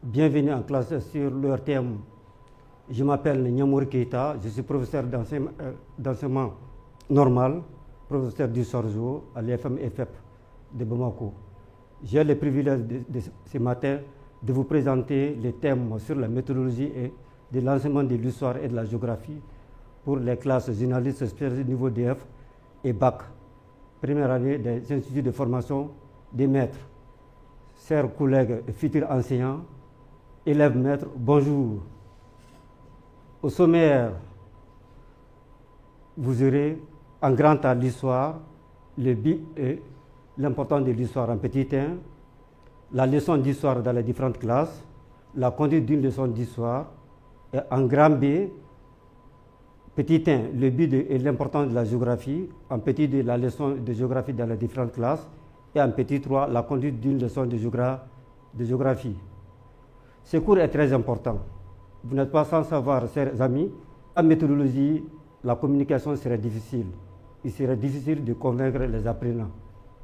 Bienvenue en classe sur leur thème. Je m'appelle Nyamour Keita, je suis professeur d'enseignement normal, professeur du Sorzo à l'IFM-FEP de Bamako. J'ai le privilège ce matin de vous présenter les thèmes sur la méthodologie et de l'enseignement de l'histoire et de la géographie pour les classes journalistes spécialisées niveau DF et BAC, première année des instituts de formation des maîtres. Chers collègues et futurs enseignants, élèves maîtres, bonjour. Au sommaire, vous aurez en grand temps l'histoire, le but et l'importance de l'histoire en petit 1, la leçon d'histoire dans les différentes classes, la conduite d'une leçon d'histoire, et en grand B, petit 1, le but et l'importance de la géographie, en petit 2, la leçon de géographie dans les différentes classes, et en petit 3, la conduite d'une leçon de géographie. Ce cours est très important. Vous n'êtes pas sans savoir, chers amis, en méthodologie, la communication serait difficile. Il serait difficile de convaincre les apprenants.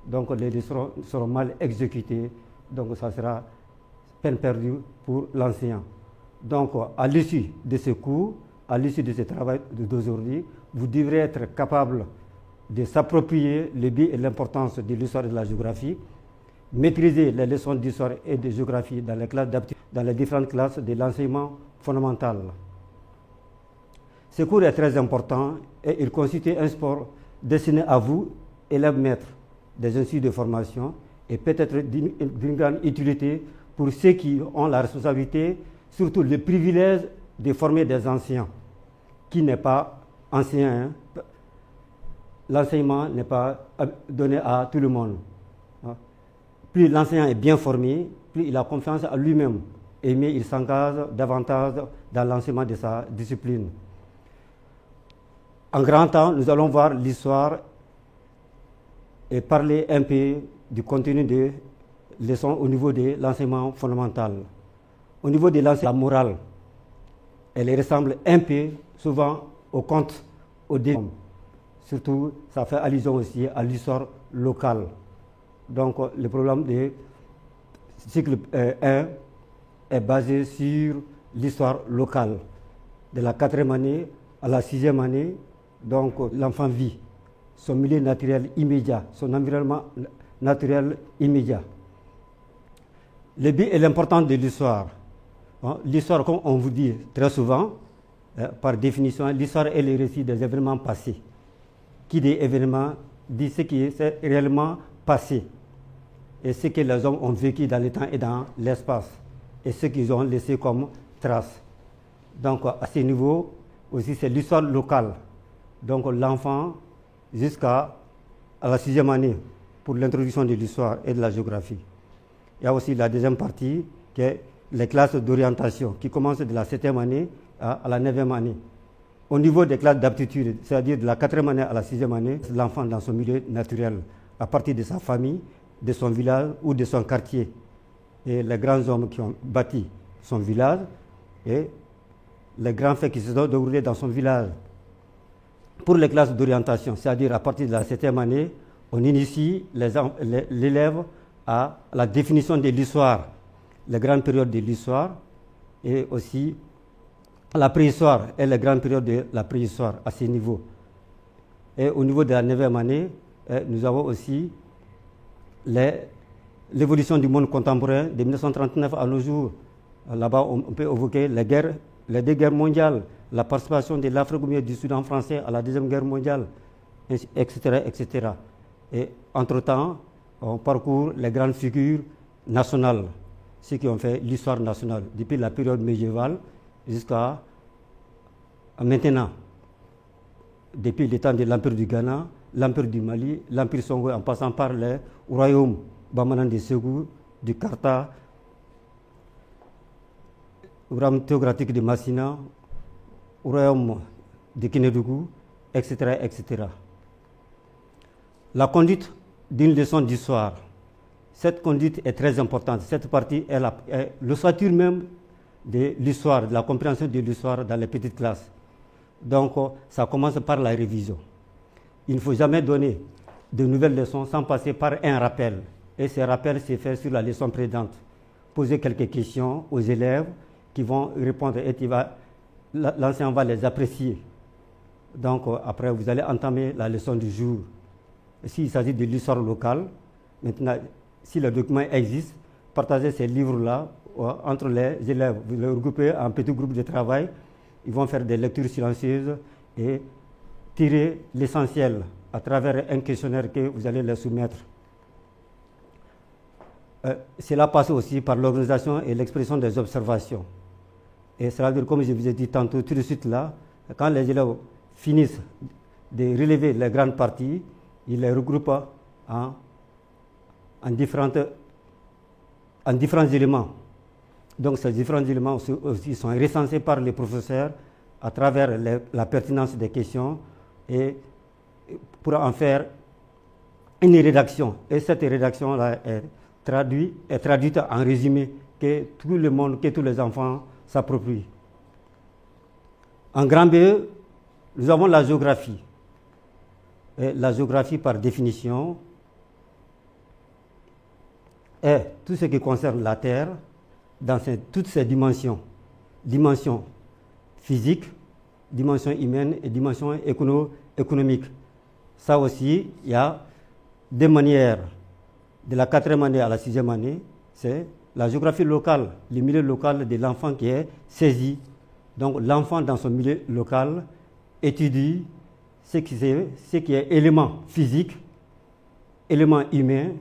Donc les leçons seront mal exécutées, donc ça sera peine perdue pour l'enseignant. Donc à l'issue de ce cours, à l'issue de ce travail d'aujourd'hui, vous devrez être capable de s'approprier le but et l'importance de l'histoire et de la géographie, maîtriser les leçons d'histoire et de géographie dans les classes d'aptitude, dans les différentes classes de l'enseignement fondamental. Ce cours est très important et il constitue un support destiné à vous, élèves maîtres des instituts de formation, et peut-être d'une grande utilité pour ceux qui ont la responsabilité, surtout le privilège de former des enseignants, qui n'est pas enseignant. L'enseignement n'est pas donné à tout le monde. Plus l'enseignant est bien formé, plus il a confiance en lui-même, et mieux il s'engage davantage dans l'enseignement de sa discipline. En grand temps, nous allons voir l'histoire et parler un peu du contenu des leçons au niveau de l'enseignement fondamental. Au niveau de l'enseignement moral, elle ressemble un peu souvent au conte, au démon. Surtout, ça fait allusion aussi à l'histoire locale. Donc, le programme de cycle 1 est basé sur l'histoire locale. De la 4e année à la 6e année, donc l'enfant vit son milieu naturel immédiat, son environnement naturel immédiat. Le but et l'importance de l'histoire. L'histoire, comme on vous dit très souvent, par définition, l'histoire est le récit des événements passés. Qui dit événement dit ce qui est réellement passé et ce que les hommes ont vécu dans le temps et dans l'espace et ce qu'ils ont laissé comme trace. Donc à ce niveau aussi c'est l'histoire locale. Donc l'enfant jusqu'à la 6e année pour l'introduction de l'histoire et de la géographie. Il y a aussi la deuxième partie qui est les classes d'orientation qui commencent de la 7e année à la 9e année. Au niveau des classes d'aptitude, c'est-à-dire de la 4e année à la 6e année, l'enfant dans son milieu naturel, à partir de sa famille, de son village ou de son quartier. Et les grands hommes qui ont bâti son village et les grands faits qui se sont déroulés dans son village. Pour les classes d'orientation, c'est-à-dire à partir de la 7e année, on initie l'élève à la définition de l'histoire, les grandes périodes de l'histoire et aussi la préhistoire et les grandes périodes de la préhistoire à ce niveau. Et au niveau de la 9e année, nous avons aussi l'évolution du monde contemporain de 1939 à nos jours. Là-bas, on peut évoquer les deux guerres mondiales, la participation de l'Afrique au milieu du Soudan français à la Deuxième Guerre mondiale, etc., etc. Et entre-temps, on parcourt les grandes figures nationales, ceux qui ont fait l'histoire nationale, depuis la période médiévale jusqu'à maintenant, depuis le temps de l'Empire du Ghana, l'Empire du Mali, l'Empire Songhai, en passant par les royaumes Bamanan de Ségou, du Karta, le royaume théocratique de Massina, le royaume de Kénédougou, etc., etc. La conduite d'une leçon d'histoire. Cette conduite est très importante. Cette partie est l'ossature même de l'histoire, de la compréhension de l'histoire dans les petites classes. Donc, ça commence par la révision. Il ne faut jamais donner de nouvelles leçons sans passer par un rappel. Et ce rappel s'est fait sur la leçon précédente. poser quelques questions aux élèves qui vont répondre et l'enseignant va les apprécier. Donc après, vous allez entamer la leçon du jour. S'il s'agit de l'histoire locale, maintenant, si le document existe, partagez ces livres-là entre les élèves. Vous les regroupez en petits groupes de travail. Ils vont faire des lectures silencieuses et tirer l'essentiel à travers un questionnaire que vous allez leur soumettre. Cela passe aussi par l'organisation et l'expression des observations. Et cela veut dire, comme je vous ai dit tantôt, tout de suite là, quand les élèves finissent de relever les grandes parties, ils les regroupent en différents éléments. Donc ces différents éléments aussi sont recensés par les professeurs à travers la pertinence des questions et pour en faire une rédaction. Et cette rédaction-là est traduite en résumé que tout le monde, que tous les enfants s'approprient. En grand B, nous avons la géographie. Et la géographie, par définition, est tout ce qui concerne la Terre dans toutes ses dimensions. Dimension physique, dimension humaine et dimension économique. Ça aussi, il y a des manières de la 4e année à la 6e année, c'est la géographie locale, le milieu local de l'enfant qui est saisi. Donc l'enfant dans son milieu local étudie ce qui est élément physique, élément humain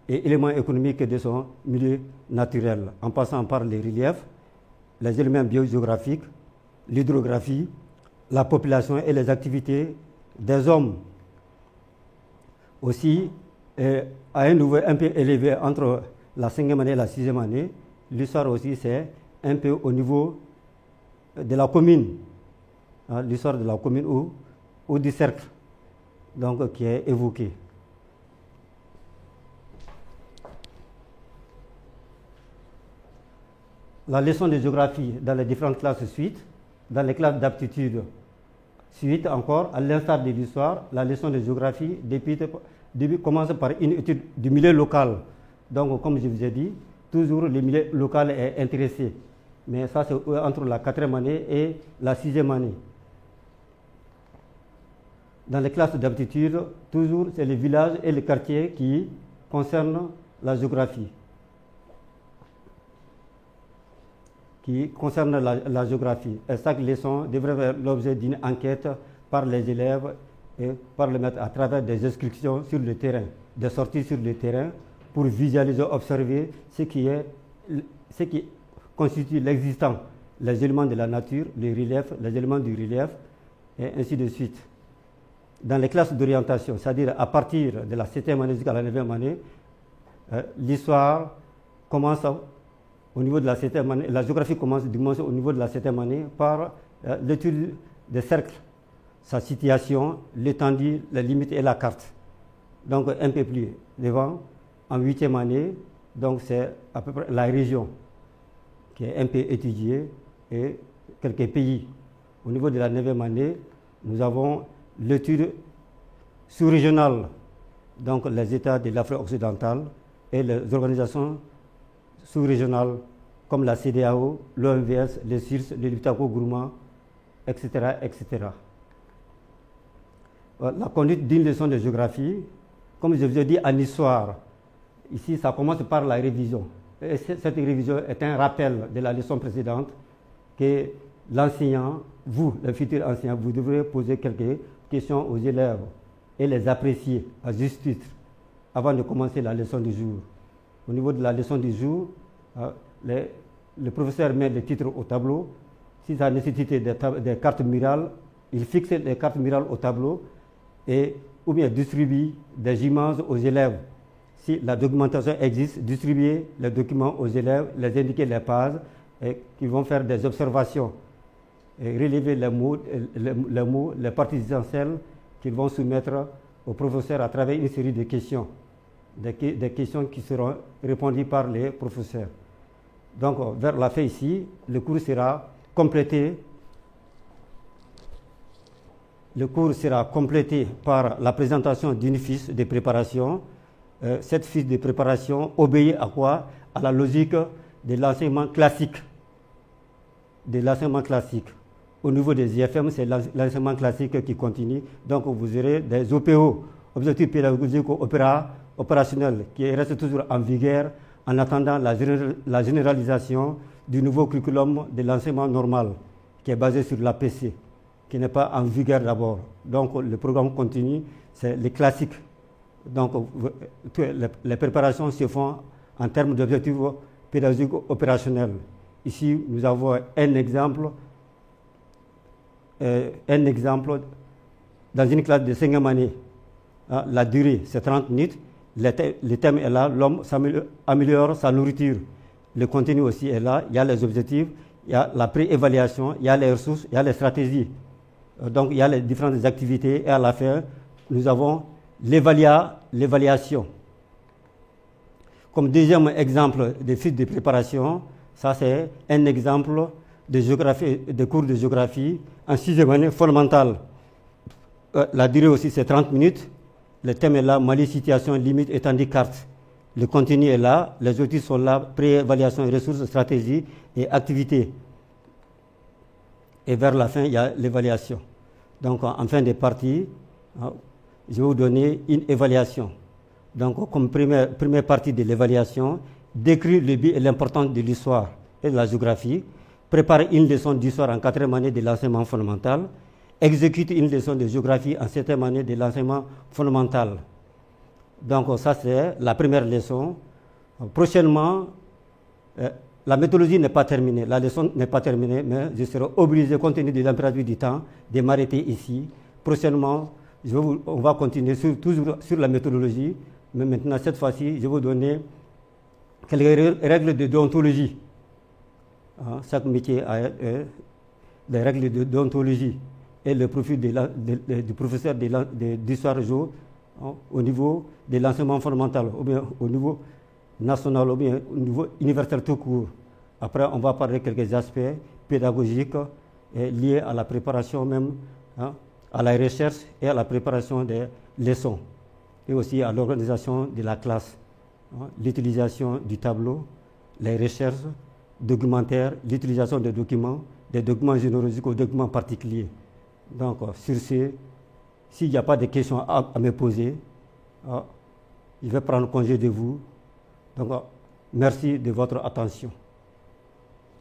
et élément économique de son milieu naturel, en passant par les reliefs, les éléments biogéographiques, l'hydrographie, la population et les activités des hommes. Aussi, à un niveau un peu élevé entre la 5e année et la 6e année, l'histoire aussi c'est un peu au niveau de la commune, l'histoire de la commune ou du cercle, donc qui est évoqué. La leçon de géographie dans les différentes classes suite, dans les classes d'aptitude suite encore, à l'instar de l'histoire, la leçon de géographie commence par une étude du milieu local. Donc, comme je vous ai dit, toujours le milieu local est intéressé. Mais ça, c'est entre la 4e année et la 6e année. Dans les classes d'aptitude, toujours, c'est les villages et les quartiers qui concernent la géographie. Et chaque leçon devrait faire l'objet d'une enquête par les élèves et par le maître à travers des excursions sur le terrain, des sorties sur le terrain pour visualiser, observer ce qui constitue l'existant, les éléments de la nature, les reliefs, les éléments du relief, et ainsi de suite. Dans les classes d'orientation, c'est-à-dire à partir de la 7e année jusqu'à la 9e année, l'histoire commence au niveau de la 7e année, la géographie commence au niveau de la 7e année par l'étude des cercles, sa situation, l'étendue, les limites et la carte. Donc un peu plus devant, en 8e année, donc c'est à peu près la région qui est un peu étudiée et quelques pays. Au niveau de la 9e année, nous avons l'étude sous-régionale, donc les États de l'Afrique occidentale et les organisations sous-régionales comme la CEDEAO, l'OMVS, le CIRS, le Liptako-Gourma, etc., etc. La conduite d'une leçon de géographie, comme je vous ai dit en histoire, ici ça commence par la révision. Et cette révision est un rappel de la leçon précédente que l'enseignant, vous, le futur enseignant, vous devrez poser quelques questions aux élèves et les apprécier à juste titre avant de commencer la leçon du jour. Au niveau de la leçon du jour, le professeur met les titres au tableau. Si ça nécessite des cartes murales, il fixe les cartes murales au tableau ou bien distribue des images aux élèves. Si la documentation existe, distribuer les documents aux élèves, les indiquer les pages, et qu'ils vont faire des observations et relever les mots, les parties essentielles qu'ils vont soumettre au professeur à travers une série de questions, des questions qui seront répondues par les professeurs. Donc, vers la fin ici, le cours sera complété. Le cours sera complété par la présentation d'une fiche de préparation. Cette fiche de préparation obéit à quoi? À la logique de l'enseignement classique. Au niveau des IFM, c'est l'enseignement classique qui continue. Donc vous aurez des OPO, objectifs pédagogiques opérationnels, qui restent toujours en vigueur en attendant la généralisation du nouveau curriculum de l'enseignement normal, qui est basé sur l'APC, qui n'est pas en vigueur d'abord. Donc le programme continu, c'est les classiques. Donc les préparations se font en termes d'objectifs pédagogiques opérationnels. Ici, nous avons un exemple dans une classe de 5e année. La durée, c'est 30 minutes. Le thème est là, l'homme améliore sa nourriture. Le contenu aussi est là, il y a les objectifs, il y a la pré-évaluation, il y a les ressources, il y a les stratégies. Donc il y a les différentes activités et à la fin, nous avons l'évaluation. Comme deuxième exemple de fiche de préparation, ça c'est un exemple de cours de géographie en 6e année fondamentale. La durée aussi c'est 30 minutes. Le thème est là, Mali, situation, limite, étendue, carte. Le contenu est là, les outils sont là, pré-évaluation, ressources, stratégies et activités. Et vers la fin, il y a l'évaluation. Donc en fin de partie, je vais vous donner une évaluation. Donc comme première partie de l'évaluation, décrire le but et l'importance de l'histoire et de la géographie, préparer une leçon d'histoire en 4e année de l'enseignement fondamental, exécuter une leçon de géographie en 7e année de l'enseignement fondamental. Donc ça c'est la première leçon. Prochainement, la méthodologie n'est pas terminée, la leçon n'est pas terminée, mais je serai obligé, compte tenu de l'impératif du temps, de m'arrêter ici. Prochainement, on va continuer toujours sur la méthodologie, mais maintenant cette fois-ci, je vais vous donner quelques règles de déontologie. Chaque métier a des règles de déontologie et le profil du professeur d'histoire géo au niveau de l'enseignement fondamental, ou bien au niveau national, ou bien au niveau universel tout court. Après, on va parler de quelques aspects pédagogiques liés à la préparation même, à la recherche et à la préparation des leçons, et aussi à l'organisation de la classe, l'utilisation du tableau, les recherches documentaires, l'utilisation des documents généalogiques ou documents particuliers. Donc, sur ce, s'il n'y a pas de questions à me poser, je vais prendre congé de vous. Donc, merci de votre attention.